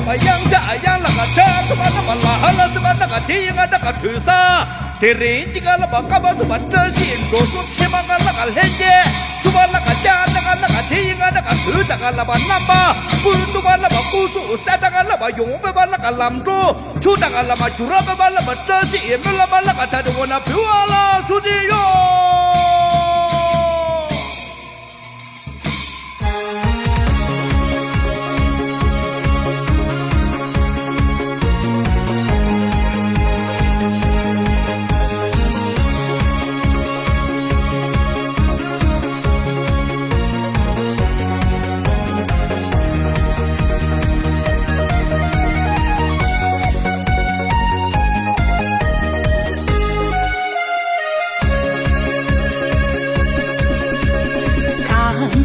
么养家养那个车，什么那么拉了，什么那个地啊那个土沙，地人这个那么干嘛什么这些，多数起码个那个人家，什么那个家那个地啊那个土那个那么那么，不都把那么古树山那个那么永不把那个拦住，出那个那么主要不把那么这些，没那么那个他就我那不完了，出去哟。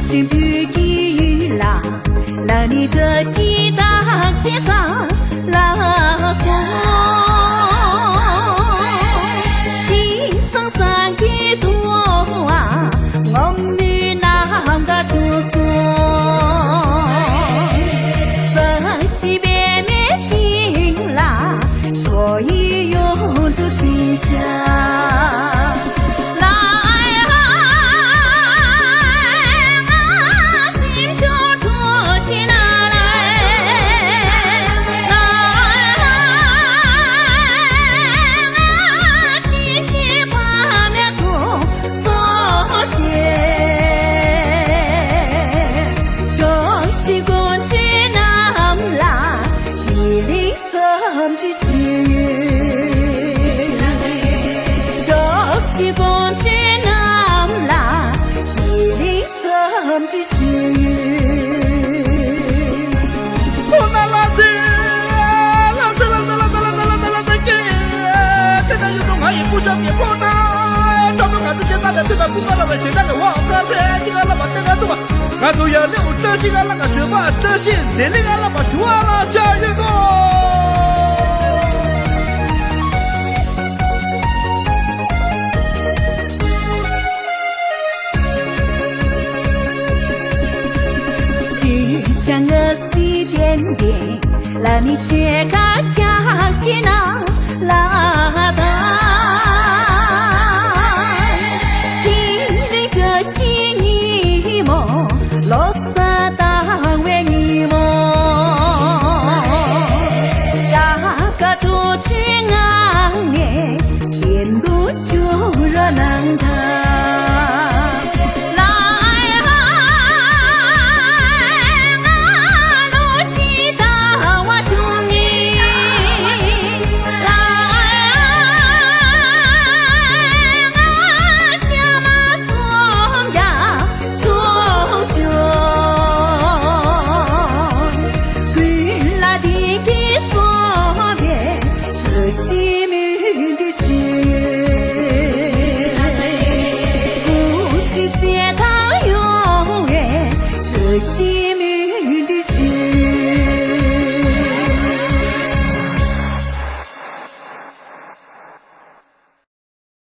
去雨雨啦，那你这西大街上老家，西上山的多啊，我女那个出所，这西边面听啦，所以有着清香。西风去南啦，一里怎去西我那拉丝，拉丝，现在有种还也不想别过他，找不看这些大的这个不干了，为谁那个黄瓜车，这个那么这个多，俺都要六这些个那个学霸，这些年龄俺那么学了，加油过。像个西点点，让你学个小心啊。